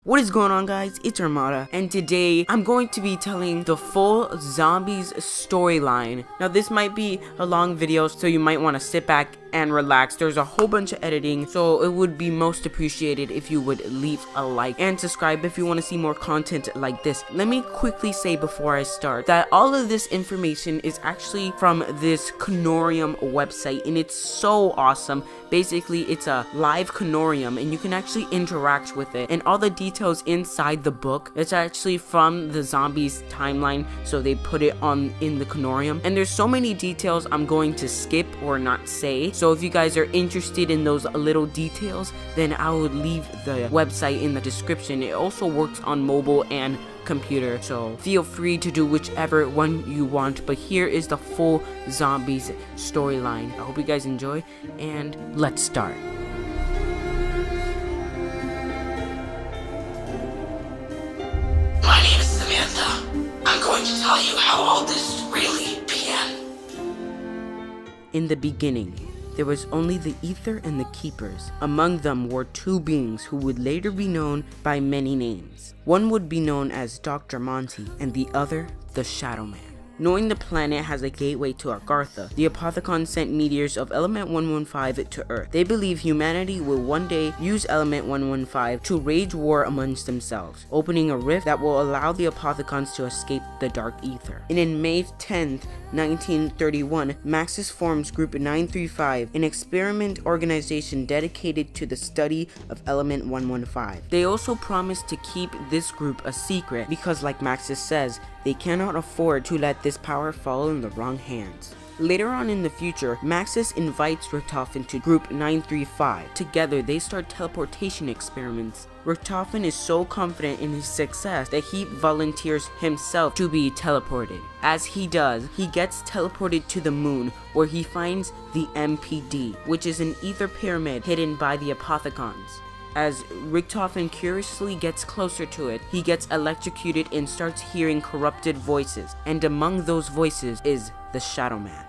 What is going on, guys? It's Armada, and today I'm going to be telling the full zombies storyline. Now this might be a long video, so you might want to sit back and relax. There's a whole bunch of editing, so it would be most appreciated if you would leave a like and subscribe if you want to see more content like this. Let me quickly say before I start that all of this information is actually from this Canorium website, and it's so awesome. Basically, it's a live Canorium, and you can actually interact with it, and all the details inside the book, it's actually from the zombies timeline, so they put it in the Canorium, and there's so many details I'm going to skip or not say. So if you guys are interested in those little details, then I would leave the website in the description. It also works on mobile and computer, so feel free to do whichever one you want. But here is the full zombies storyline. I hope you guys enjoy, and let's start. My name is Samantha. I'm going to tell you how all this really began. In the beginning, there was only the Ether and the Keepers. Among them were two beings who would later be known by many names. One would be known as Dr. Monty, and the other, the Shadow Man. Knowing the planet has a gateway to Agartha, the Apothicons sent meteors of Element 115 to Earth. They believe humanity will one day use Element 115 to wage war amongst themselves, opening a rift that will allow the Apothicons to escape the Dark Ether. And in May 10th, 1931, Maxis forms Group 935, an experiment organization dedicated to the study of Element 115. They also promised to keep this group a secret because, like Maxis says, they cannot afford to let this power fall in the wrong hands. Later on in the future, Maxis invites Richtofen to Group 935. Together, they start teleportation experiments. Richtofen is so confident in his success that he volunteers himself to be teleported. As he does, he gets teleported to the moon, where he finds the MPD, which is an ether pyramid hidden by the Apothicons. As Richtofen curiously gets closer to it, he gets electrocuted and starts hearing corrupted voices, and among those voices is the Shadow Man.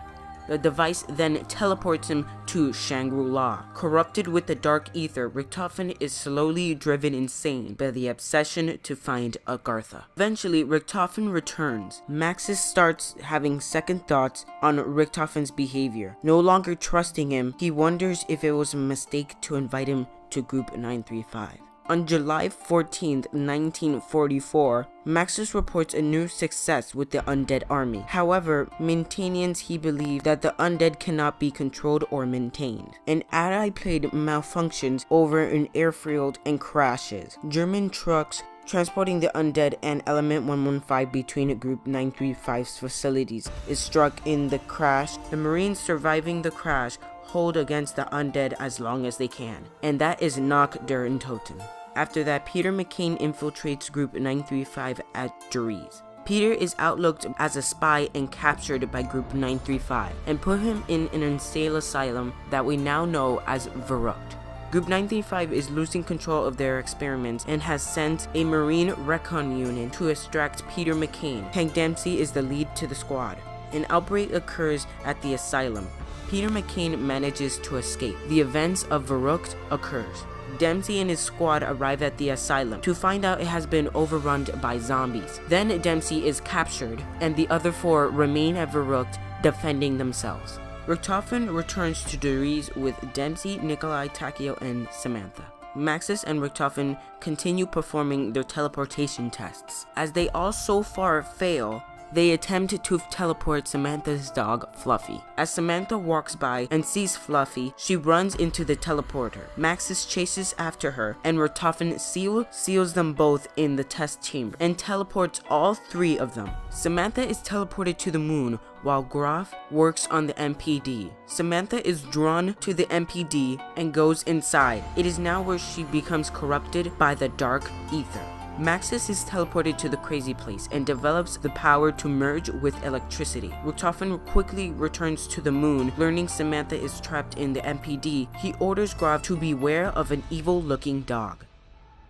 The device then teleports him to Shangri-La. Corrupted with the dark ether, Richtofen is slowly driven insane by the obsession to find Agartha. Eventually, Richtofen returns. Maxis starts having second thoughts on Richtofen's behavior. No longer trusting him, he wonders if it was a mistake to invite him to Group 935. On July 14th, 1944, Maxis reports a new success with the undead army. However, maintains he believed that the undead cannot be controlled or maintained. An ally plane malfunctions over an airfield and crashes. German trucks transporting the undead and Element 115 between Group 935's facilities is struck in the crash. The Marines surviving the crash hold against the undead as long as they can, and that is Knock der Toten. After that, Peter McCain infiltrates Group 935 at Dries. Peter is outlooked as a spy and captured by Group 935 and put him in an insane asylum that we now know as Verrückt. Group 935 is losing control of their experiments and has sent a Marine recon unit to extract Peter McCain. Hank Dempsey is the lead to the squad. An outbreak occurs at the asylum. Peter McCain manages to escape. The events of Verrückt occurs. Dempsey and his squad arrive at the asylum to find out it has been overrun by zombies. Then Dempsey is captured, and the other four remain at Verrückt defending themselves. Richtofen returns to Dries with Dempsey, Nikolai, Takio, and Samantha. Maxis and Richtofen continue performing their teleportation tests. As they all so far fail, they attempt to teleport Samantha's dog, Fluffy. As Samantha walks by and sees Fluffy, she runs into the teleporter. Maxis chases after her, and Richtofen seals them both in the test chamber and teleports all three of them. Samantha is teleported to the moon, while Graf works on the MPD. Samantha is drawn to the MPD and goes inside. It is now where she becomes corrupted by the dark ether. Maxis is teleported to the crazy place and develops the power to merge with electricity. Richtofen quickly returns to the moon. Learning Samantha is trapped in the MPD, he orders Graf to beware of an evil-looking dog.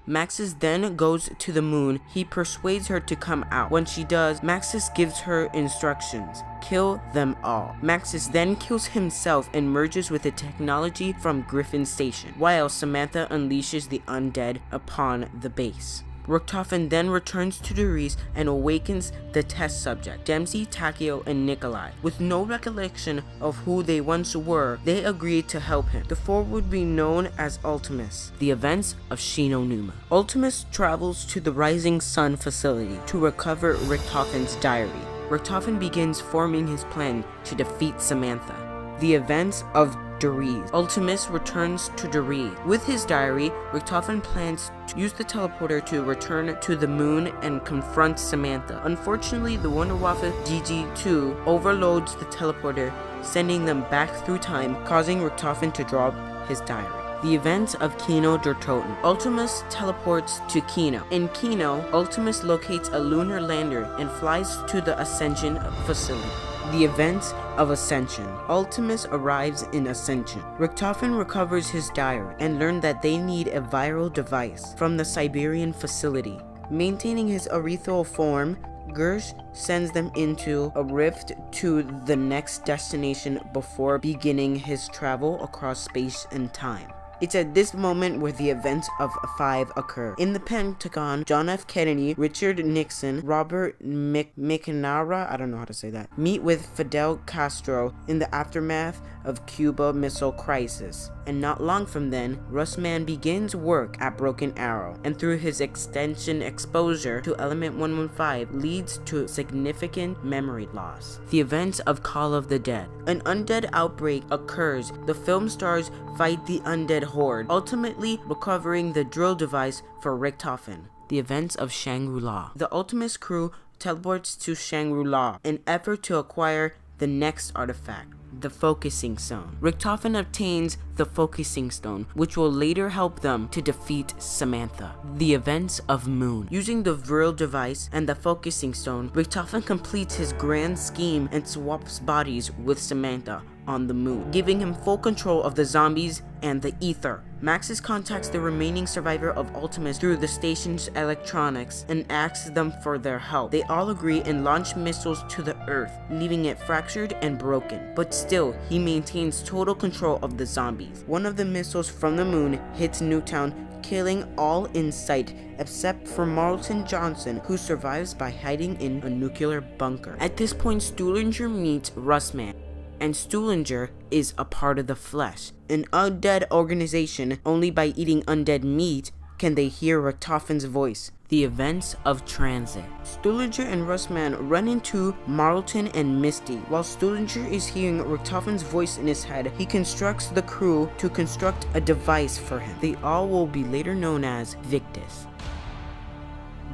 Maxis then goes to the moon. He persuades her to come out. When she does, Maxis gives her instructions. Kill them all. Maxis then kills himself and merges with the technology from Griffin Station, while Samantha unleashes the undead upon the base. Richtofen then returns to Doris and awakens the test subject, Dempsey, Takeo, and Nikolai. With no recollection of who they once were, they agree to help him. The four would be known as Ultimus. The events of Shinonuma. Ultimus travels to the Rising Sun facility to recover Richtofen's diary. Richtofen begins forming his plan to defeat Samantha. The events of Doris. Ultimus returns to Doris. With his diary, Richtofen plans to use the teleporter to return to the moon and confront Samantha. Unfortunately, the Wunderwaffe GG2 overloads the teleporter, sending them back through time, causing Richtofen to drop his diary. The events of Kino der Toten. Ultimus teleports to Kino. In Kino, Ultimus locates a lunar lander and flies to the Ascension facility. The events of Ascension. Ultimus arrives in Ascension. Richtofen recovers his diary and learns that they need a viral device from the Siberian facility. Maintaining his ethereal form, Gersh sends them into a rift to the next destination before beginning his travel across space and time. It's at this moment where the events of 5 occur. In the Pentagon, John F. Kennedy, Richard Nixon, Robert McNamara, I don't know how to say that, meet with Fidel Castro in the aftermath of Cuba Missile Crisis. And not long from then, Russman begins work at Broken Arrow, and through his extension exposure to Element 115 leads to significant memory loss. The events of Call of the Dead. An undead outbreak occurs. The film stars fight the undead horde, ultimately recovering the drill device for Richtofen. The events of Shangri-La. The Ultimus crew teleports to Shangri-La in effort to acquire the next artifact, the Focusing Stone. Richtofen obtains the Focusing Stone, which will later help them to defeat Samantha. The events of Moon. Using the Vril device and the Focusing Stone, Richtofen completes his grand scheme and swaps bodies with Samantha on the moon, giving him full control of the zombies and the ether. Maxis contacts the remaining survivor of Ultimus through the station's electronics and asks them for their help. They all agree and launch missiles to the Earth, leaving it fractured and broken. But still, he maintains total control of the zombies. One of the missiles from the moon hits Newtown, killing all in sight except for Marlton Johnson, who survives by hiding in a nuclear bunker. At this point, Stuhlinger meets Russman, and Stuhlinger is a part of the Flesh, an undead organization. Only by eating undead meat can they hear Richtofen's voice. The events of Transit. Stuhlinger and Russman run into Marlton and Misty. While Stuhlinger is hearing Richtofen's voice in his head, he constructs the crew to construct a device for him. They all will be later known as Victus.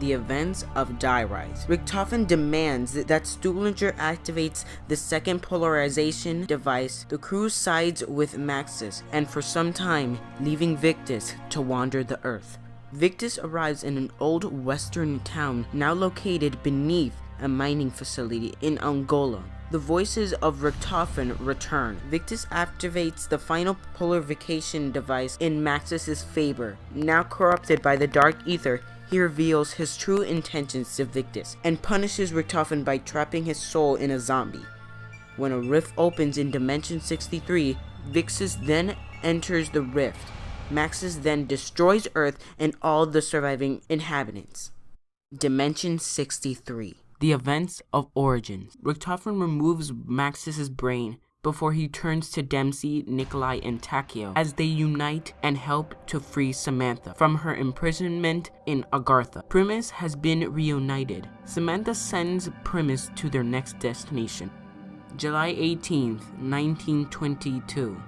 The events of Die Rise. Richtofen demands that Stuhlinger activates the second polarization device. The crew sides with Maxis, and for some time, leaving Victus to wander the Earth. Victus arrives in an old western town now located beneath a mining facility in Angola. The voices of Richtofen return. Victus activates the final polarization device in Maxis' favor. Now corrupted by the dark ether, he reveals his true intentions to Victus and punishes Richtofen by trapping his soul in a zombie. When a rift opens in Dimension 63, Victus then enters the rift. Maxis then destroys Earth and all the surviving inhabitants. Dimension 63. The events of Origins. Richtofen removes Maxis' brain before he turns to Dempsey, Nikolai, and Takeo as they unite and help to free Samantha from her imprisonment in Agartha. Primus has been reunited. Samantha sends Primus to their next destination. July 18th, 1922.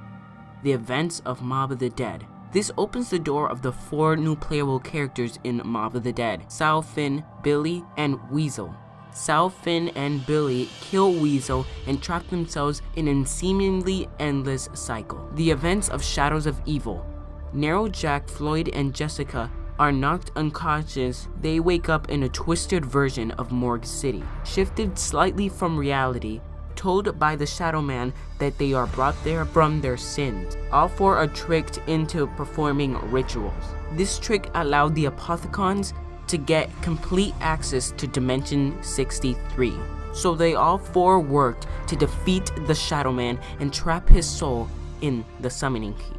The events of Mob of the Dead. This opens the door of the 4 new playable characters in Mob of the Dead: Sal, Finn, Billy, and Weasel. Sal, Finn, and Billy kill Weasel and trap themselves in a seemingly endless cycle. The events of Shadows of Evil. Nero, Jack, Floyd, and Jessica are knocked unconscious. They wake up in a twisted version of Morgue City. Shifted slightly from reality, told by the Shadow Man that they are brought there from their sins. All four are tricked into performing rituals. This trick allowed the Apothicons to get complete access to Dimension 63. So they all four worked to defeat the Shadow Man and trap his soul in the summoning key.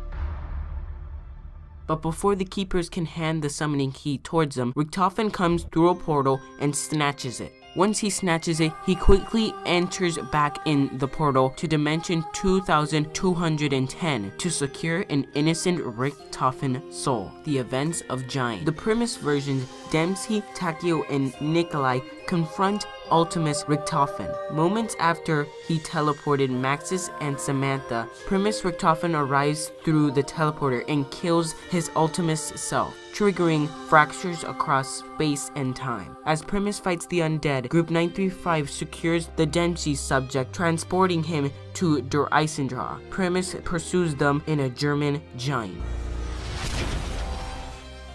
But before the Keepers can hand the summoning key towards them, Richtofen comes through a portal and snatches it. Once he snatches it, he quickly enters back in the portal to Dimension 2210 to secure an innocent Richtofen soul. The events of Giant. The Primus versions, Dempsey, Takeo, and Nikolai confront Ultimus Richtofen. Moments after he teleported Maxis and Samantha, Primus Richtofen arrives through the teleporter and kills his Ultimus self, triggering fractures across space and time. As Primus fights the undead, Group 935 secures the Dempsey subject, transporting him to Der Eisendrache. Primus pursues them in a German Giant.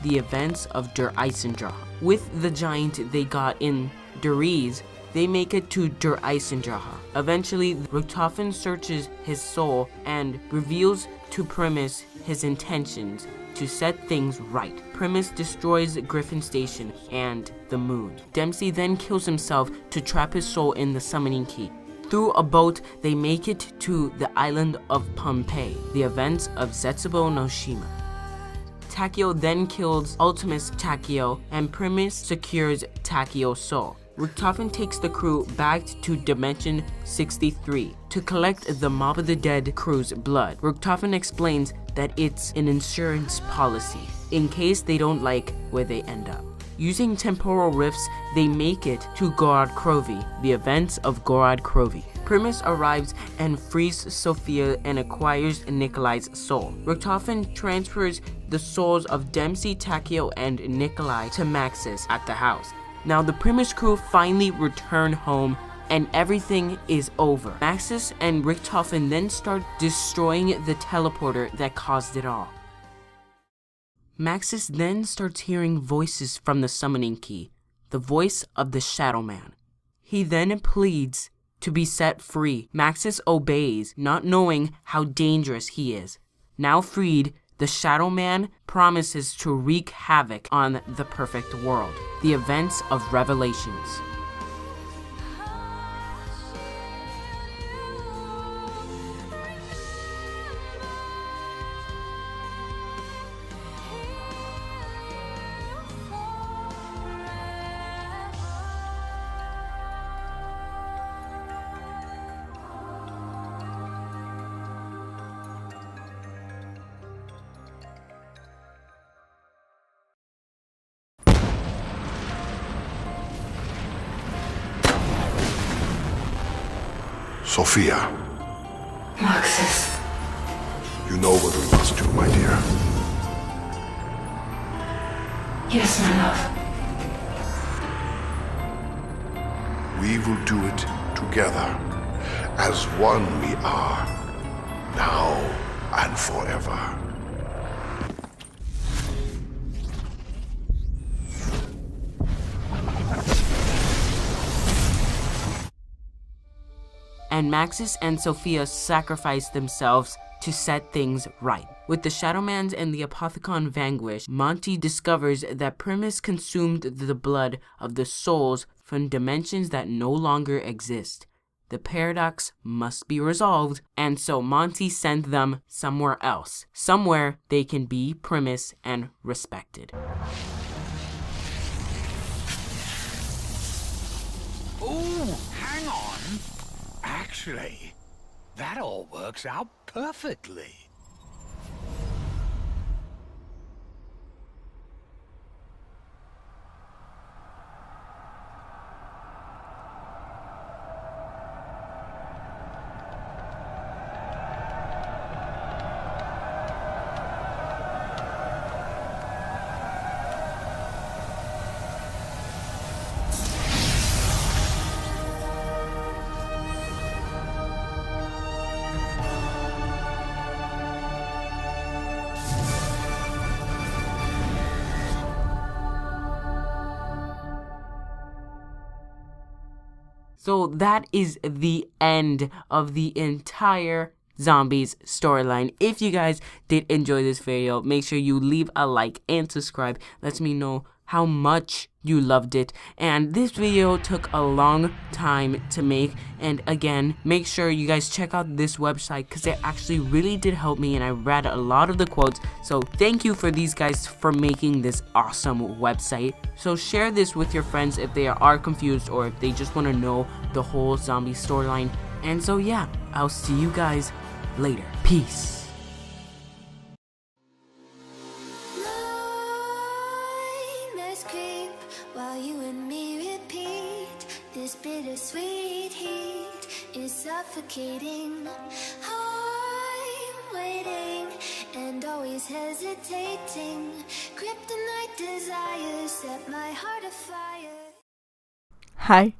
The events of Der Eisendrache. With the Giant they got in Deriz, they make it to Der Eisendrache. Eventually, Richtofen searches his soul and reveals to Primus his intentions to set things right. Primus destroys Griffin Station and the moon. Dempsey then kills himself to trap his soul in the summoning key. Through a boat, they make it to the island of Pompeii, the events of Zetsubo no Shima. Takeo then kills Ultimus Takeo, and Primus secures Takeo's soul. Richtofen takes the crew back to Dimension 63 to collect the Mob of the Dead crew's blood. Richtofen explains that it's an insurance policy in case they don't like where they end up. Using temporal rifts, they make it to Gorod Krovi, the events of Gorod Krovi. Primus arrives and frees Sophia and acquires Nikolai's soul. Richtofen transfers the souls of Dempsey, Takeo, and Nikolai to Maxis at the house. Now the Primus crew finally return home and everything is over. Maxis and Richtofen then start destroying the teleporter that caused it all. Maxis then starts hearing voices from the summoning key, the voice of the Shadow Man. He then pleads to be set free. Maxis obeys, not knowing how dangerous he is. Now freed, the Shadow Man promises to wreak havoc on the perfect world. The events of Revelations. Sophia. Maxis. You know what we must do, my dear. Yes, my love. We will do it together. As one we are. Now and forever. And Maxis and Sophia sacrifice themselves to set things right. With the Shadowmans and the Apothicon vanquished, Monty discovers that Primus consumed the blood of the souls from dimensions that no longer exist. The paradox must be resolved, and so Monty sent them somewhere else, somewhere they can be Primus and respected. Ooh, hang on. Actually, that all works out perfectly. So that is the end of the entire Zombies storyline. If you guys did enjoy this video, make sure you leave a like and subscribe. Lets me know how much you loved it. And this video took a long time to make, and again, make sure you guys check out this website because it actually really did help me, and I read a lot of the quotes. So thank you for these guys for making this awesome website. So share this with your friends if they are confused or if they just want to know the whole zombie storyline. And so yeah, I'll see you guys later. Peace. Nightmares creep while you and me repeat. This bittersweet heat is suffocating. I'm waiting and always hesitating. Kryptonite desires set my heart afire. Hi.